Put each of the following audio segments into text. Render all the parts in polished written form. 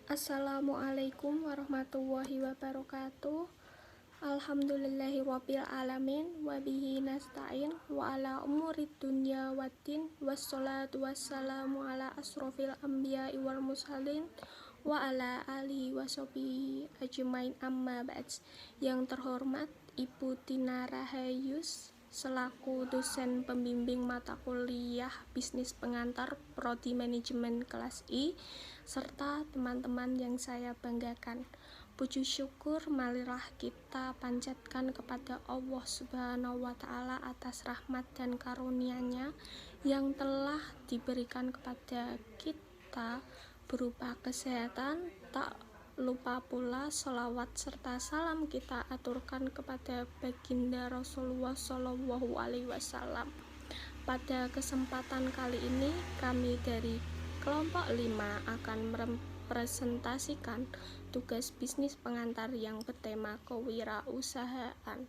Assalamualaikum warahmatullahi wabarakatuh. Alhamdulillahirabbil alamin wa bihi nasta'in wa ala umurid dunya waddin wassalatu wassalamu ala asrofil anbiya'i wal mursalin wa ala alihi washabihi ajmain amma ba'd. Yang terhormat Ibu Tina Rahayus selaku dosen pembimbing mata kuliah bisnis pengantar Prodi Manajemen kelas I, serta teman-teman yang saya banggakan. Puji syukur marilah kita panjatkan kepada Allah Subhanahu wa Ta'ala atas rahmat dan karunia-Nya yang telah diberikan kepada kita berupa kesehatan. Tak lupa pula sholawat serta salam kita aturkan kepada baginda Rasulullah Shallallahu Alaihi Wasallam. Pada kesempatan kali ini kami dari kelompok 5 akan merepresentasikan tugas bisnis pengantar yang bertema kewirausahaan.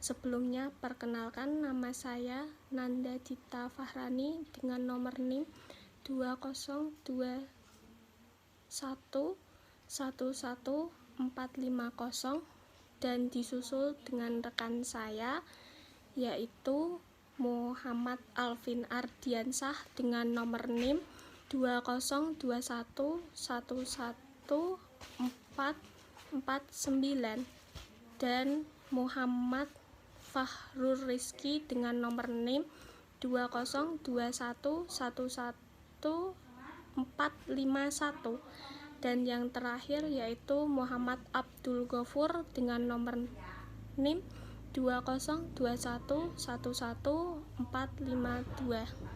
Sebelumnya perkenalkan, nama saya Nanda Dita Fahrani dengan nomor NIM 202111450 dan disusul dengan rekan saya yaitu Muhammad Alvin Ardiansah dengan nomor NIM 202111449 dan Muhammad Fahrur Rizki dengan nomor NIM 202111451 dan yang terakhir yaitu Muhammad Abdul Ghafur dengan nomor NIM 202111452.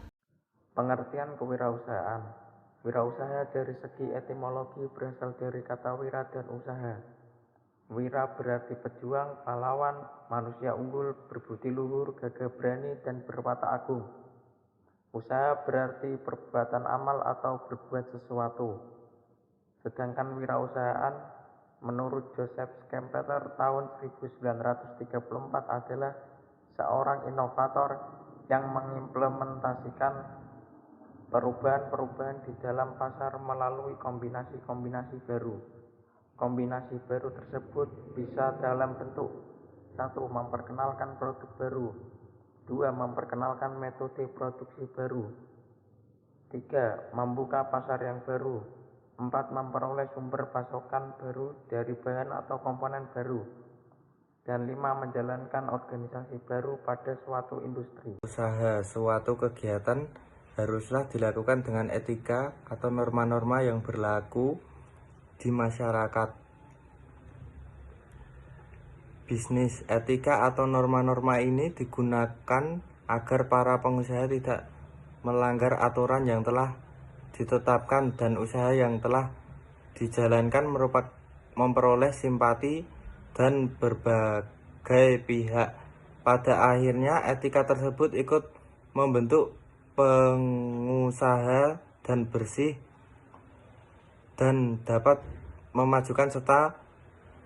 Pengertian kewirausahaan. Wirausaha dari segi etimologi berasal dari kata wira dan usaha. Wira berarti pejuang, pahlawan, manusia unggul, berbudi luhur, gagah berani, dan berwatak agung. Usaha berarti perbuatan amal atau berbuat sesuatu. Sedangkan wirausahaan menurut Joseph Schumpeter tahun 1934 adalah seorang inovator yang mengimplementasikan perubahan-perubahan di dalam pasar melalui kombinasi-kombinasi baru. Kombinasi baru tersebut bisa dalam bentuk 1. Memperkenalkan produk baru, 2. Memperkenalkan metode produksi baru, 3. Membuka pasar yang baru, 4. Memperoleh sumber pasokan baru dari bahan atau komponen baru, dan 5. Menjalankan organisasi baru pada suatu industri. Usaha suatu kegiatan haruslah dilakukan dengan etika atau norma-norma yang berlaku di masyarakat. Bisnis etika atau norma-norma ini digunakan agar para pengusaha tidak melanggar aturan yang telah ditetapkan dan usaha yang telah dijalankan memperoleh simpati dan berbagai pihak. Pada akhirnya etika tersebut ikut membentuk pengusaha dan bersih dan dapat memajukan serta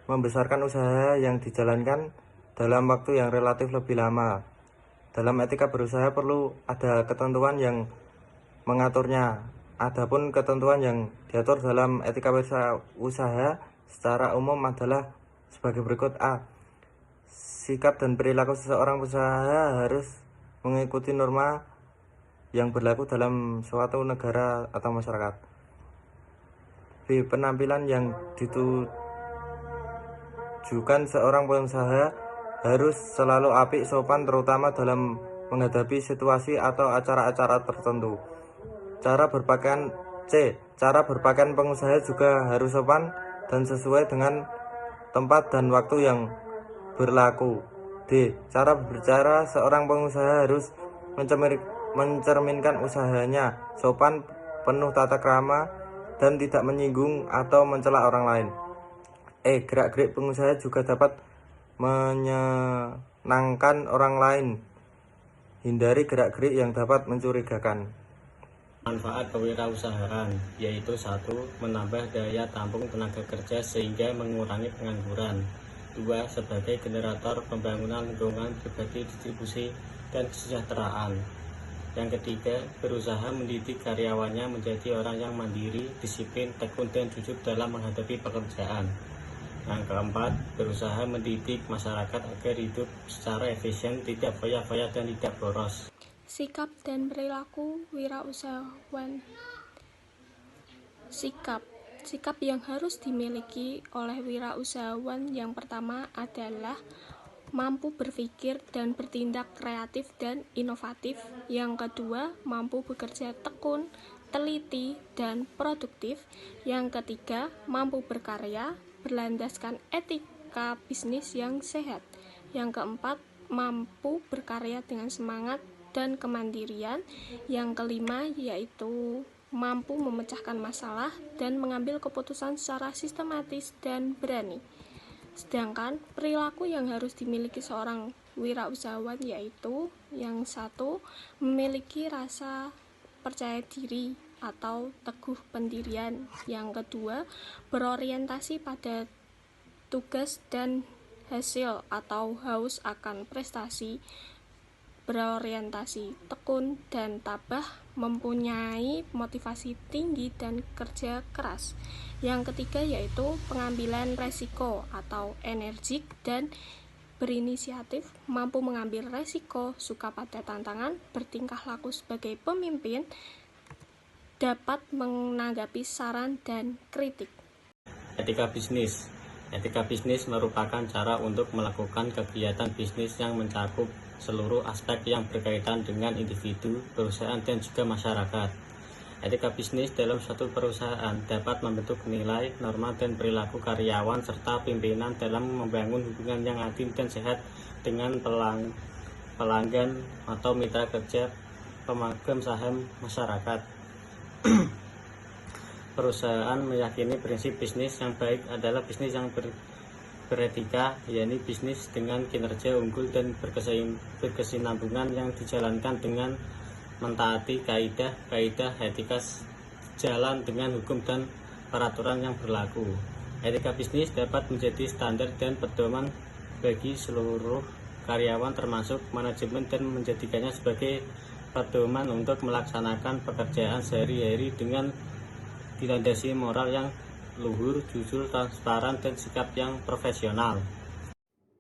membesarkan usaha yang dijalankan dalam waktu yang relatif lebih lama. Dalam etika berusaha perlu ada ketentuan yang mengaturnya. Adapun ketentuan yang diatur dalam etika usaha secara umum adalah sebagai berikut. A. Sikap dan perilaku seseorang pengusaha harus mengikuti norma yang berlaku dalam suatu negara atau masyarakat. B. Penampilan yang ditujukan seorang pengusaha harus selalu apik, sopan, terutama dalam menghadapi situasi atau acara-acara tertentu. Cara berpakaian. C. Cara berpakaian pengusaha juga harus sopan dan sesuai dengan tempat dan waktu yang berlaku. D. Cara berbicara seorang pengusaha harus mencerminkan usahanya sopan, penuh tata krama, dan tidak menyinggung atau mencela orang lain. E. Gerak-gerik pengusaha juga dapat menyenangkan orang lain. Hindari gerak-gerik yang dapat mencurigakan. Manfaat kewirausahaan yaitu 1. Menambah daya tampung tenaga kerja sehingga mengurangi pengangguran. 2. Sebagai generator pembangunan lingkungan pribadi, distribusi, dan kesejahteraan. Yang ketiga, berusaha mendidik karyawannya menjadi orang yang mandiri, disiplin, tekun, dan jujur dalam menghadapi pekerjaan. Yang keempat, berusaha mendidik masyarakat agar hidup secara efisien, tidak foya-foya, dan tidak boros. Sikap dan perilaku wirausahawan. Sikap yang harus dimiliki oleh wirausahawan yang pertama adalah mampu berpikir dan bertindak kreatif dan inovatif. Yang kedua, mampu bekerja tekun, teliti, dan produktif. Yang ketiga, mampu berkarya berlandaskan etika bisnis yang sehat. Yang keempat, mampu berkarya dengan semangat dan kemandirian. Yang kelima yaitu mampu memecahkan masalah dan mengambil keputusan secara sistematis dan berani. Sedangkan perilaku yang harus dimiliki seorang wirausahawan yaitu yang satu, memiliki rasa percaya diri atau teguh pendirian. Yang kedua, berorientasi pada tugas dan hasil atau haus akan prestasi, berorientasi tekun dan tabah, mempunyai motivasi tinggi dan kerja keras. Yang ketiga yaitu pengambilan resiko atau energik dan berinisiatif, mampu mengambil resiko, suka pada tantangan, bertingkah laku sebagai pemimpin, dapat menanggapi saran dan kritik. Etika bisnis. Etika bisnis merupakan cara untuk melakukan kegiatan bisnis yang mencakup seluruh aspek yang berkaitan dengan individu, perusahaan, dan juga masyarakat. Etika bisnis dalam suatu perusahaan dapat membentuk nilai, norma, dan perilaku karyawan serta pimpinan dalam membangun hubungan yang adil dan sehat dengan pelanggan atau mitra kerja, pemegang saham masyarakat. Perusahaan meyakini prinsip bisnis yang baik adalah bisnis yang beretika, yakni bisnis dengan kinerja unggul dan berkesinambungan yang dijalankan dengan mentaati kaidah etika jalan dengan hukum dan peraturan yang berlaku. Etika bisnis dapat menjadi standar dan pedoman bagi seluruh karyawan termasuk manajemen dan menjadikannya sebagai pedoman untuk melaksanakan pekerjaan sehari-hari dengan dilandasi moral yang luhur, jujur, transparan, dan sikap yang profesional.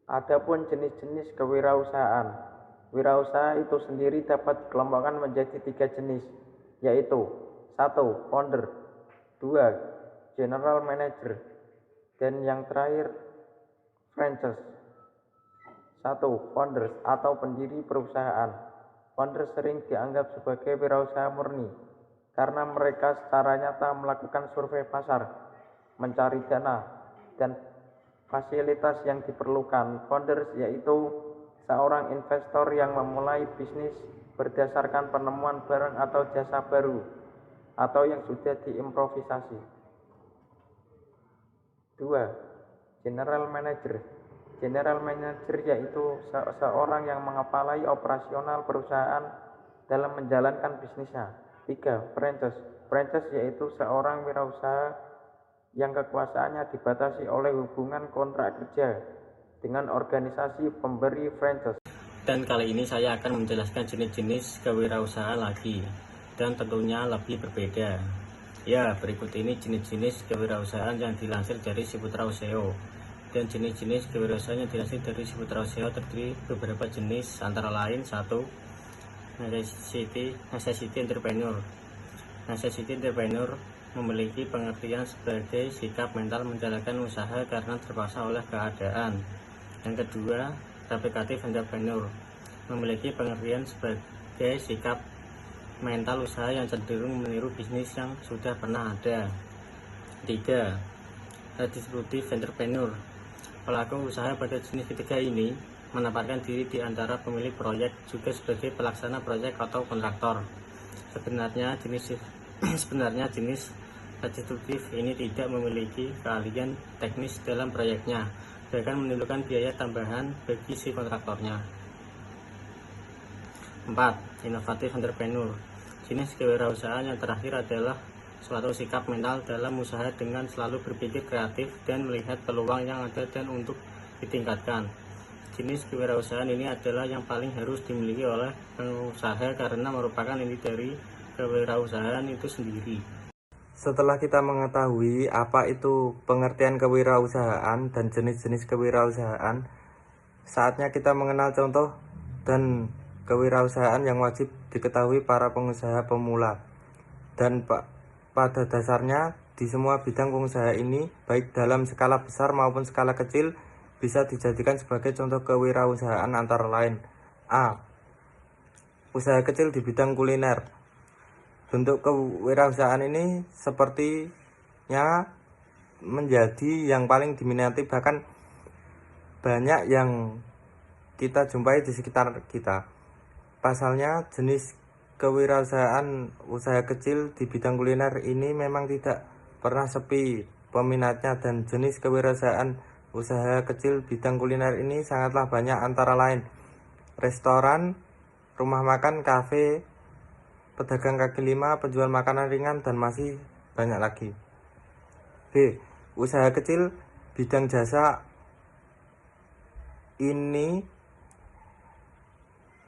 Adapun jenis-jenis kewirausahaan. Wirausaha itu sendiri dapat dikelompokkan menjadi 3 jenis, yaitu 1. Founder, 2. General Manager, dan yang terakhir franchise. 1. Founders atau pendiri perusahaan. Founder sering dianggap sebagai wirausaha murni karena mereka secara nyata melakukan survei pasar, mencari dana, dan fasilitas yang diperlukan. Founders yaitu seorang investor yang memulai bisnis berdasarkan penemuan barang atau jasa baru atau yang sudah diimprovisasi. 2. General Manager. General Manager yaitu seorang yang mengepalai operasional perusahaan dalam menjalankan bisnisnya. 3. Franchise. Franchise yaitu seorang wirausaha yang kekuasaannya dibatasi oleh hubungan kontrak kerja dengan organisasi pemberi franchise. Dan kali ini saya akan menjelaskan jenis-jenis kewirausahaan lagi, dan tentunya lebih berbeda. Ya, berikut ini jenis-jenis kewirausahaan yang dilansir dari Ciputra SEO. Dan jenis-jenis kewirausahaan yang dilansir dari Ciputra SEO terdiri beberapa jenis, antara lain 1. Necessity entrepreneur. Necessity entrepreneur memiliki pengertian sebagai sikap mental menjalankan usaha karena terpaksa oleh keadaan. Yang kedua, repetitive entrepreneur memiliki pengertian sebagai sikap mental usaha yang cenderung meniru bisnis yang sudah pernah ada. 3. Redistributive entrepreneur. Pelaku usaha pada jenis ketiga ini menempatkan diri di antara pemilik proyek juga sebagai pelaksana proyek atau kontraktor. Sebenarnya jenis redistributif ini tidak memiliki keahlian teknis dalam proyeknya, bahkan menimbulkan biaya tambahan bagi si kontraktornya. 4. Innovative entrepreneur. Jenis kewirausahaan yang terakhir adalah suatu sikap mental dalam usaha dengan selalu berpikir kreatif dan melihat peluang yang ada dan untuk ditingkatkan. jenis kewirausahaan ini adalah yang paling harus dimiliki oleh pengusaha karena merupakan inti dari kewirausahaan itu sendiri. Setelah kita mengetahui apa itu pengertian kewirausahaan dan jenis-jenis kewirausahaan, saatnya kita mengenal contoh dan kewirausahaan yang wajib diketahui para pengusaha pemula. Dan pada dasarnya di semua bidang pengusaha ini, baik dalam skala besar maupun skala kecil, bisa dijadikan sebagai contoh kewirausahaan antara lain. A. Usaha kecil di bidang kuliner. Bentuk kewirausahaan ini sepertinya menjadi yang paling diminati, bahkan banyak yang kita jumpai di sekitar kita. Pasalnya, jenis kewirausahaan usaha kecil di bidang kuliner ini memang tidak pernah sepi peminatnya, dan jenis kewirausahaan usaha kecil bidang kuliner ini sangatlah banyak, antara lain restoran, rumah makan, kafe, pedagang kaki lima, penjual makanan ringan, dan masih banyak lagi. B. Usaha kecil bidang jasa. Ini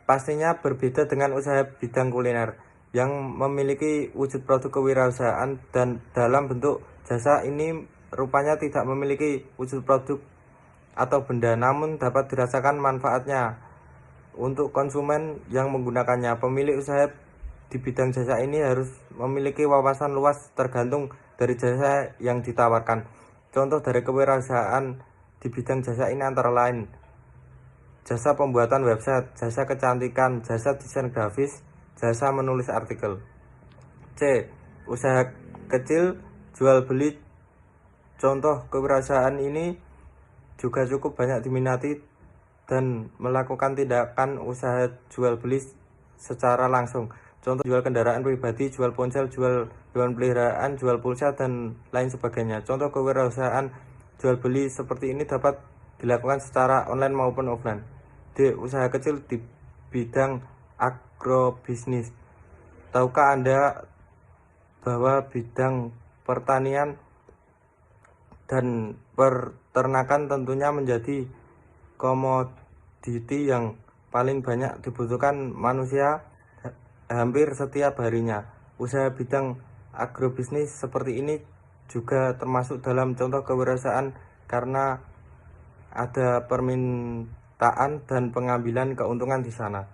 pastinya berbeda dengan usaha bidang kuliner yang memiliki wujud produk kewirausahaan, dan dalam bentuk jasa ini rupanya tidak memiliki wujud produk atau benda, namun dapat dirasakan manfaatnya untuk konsumen yang menggunakannya. Pemilik usaha di bidang jasa ini harus memiliki wawasan luas tergantung dari jasa yang ditawarkan. Contoh dari kewirausahaan di bidang jasa ini antara lain jasa pembuatan website, jasa kecantikan, jasa desain grafis, jasa menulis artikel. C. Usaha kecil jual beli. Contoh kewirausahaan ini juga cukup banyak diminati dan melakukan tindakan usaha jual beli secara langsung. Contoh jual kendaraan pribadi, jual ponsel, jual hewan peliharaan, jual pulsa, dan lain sebagainya. Contoh kewirausahaan jual beli seperti ini dapat dilakukan secara online maupun offline. D. Usaha kecil di bidang agrobisnis. Tahukah Anda bahwa bidang pertanian dan peternakan tentunya menjadi komoditi yang paling banyak dibutuhkan manusia hampir setiap harinya. Usaha bidang agrobisnis seperti ini juga termasuk dalam contoh kewirausahaan karena ada permintaan dan pengambilan keuntungan di sana.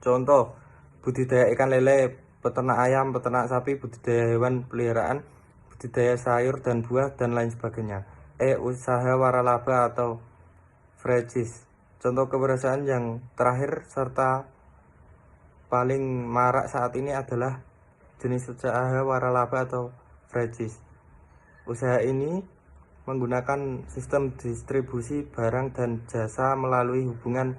Contoh budidaya ikan lele, peternak ayam, peternak sapi, budidaya hewan peliharaan, budidaya sayur dan buah, dan lain sebagainya. E. Usaha waralaba atau franchise. Contoh kewirausahaan yang terakhir serta paling marak saat ini adalah jenis usaha waralaba atau franchise. Usaha ini menggunakan sistem distribusi barang dan jasa melalui hubungan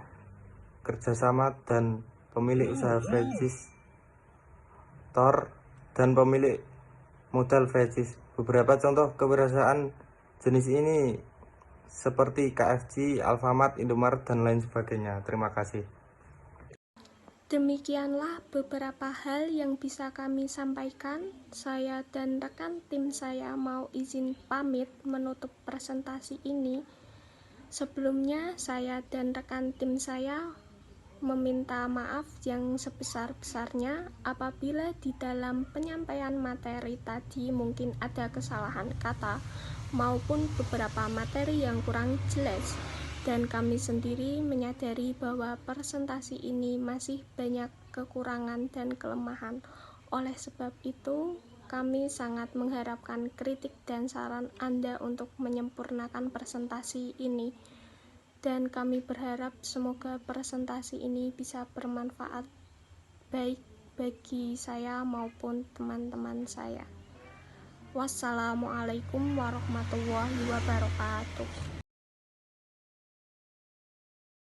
kerjasama dan pemilik usaha franchise store dan pemilik modal franchise. Beberapa contoh kewirausahaan jenis ini seperti KFC, Alfamart, Indomaret, dan lain sebagainya. Terima kasih. Demikianlah beberapa hal yang bisa kami sampaikan. Saya dan rekan tim saya mau izin pamit menutup presentasi ini. Sebelumnya, saya dan rekan tim saya meminta maaf yang sebesar-besarnya apabila di dalam penyampaian materi tadi mungkin ada kesalahan kata maupun beberapa materi yang kurang jelas. Dan kami sendiri menyadari bahwa presentasi ini masih banyak kekurangan dan kelemahan. Oleh sebab itu, kami sangat mengharapkan kritik dan saran Anda untuk menyempurnakan presentasi ini. Dan kami berharap semoga presentasi ini bisa bermanfaat baik bagi saya maupun teman-teman saya. Wassalamualaikum warahmatullahi wabarakatuh.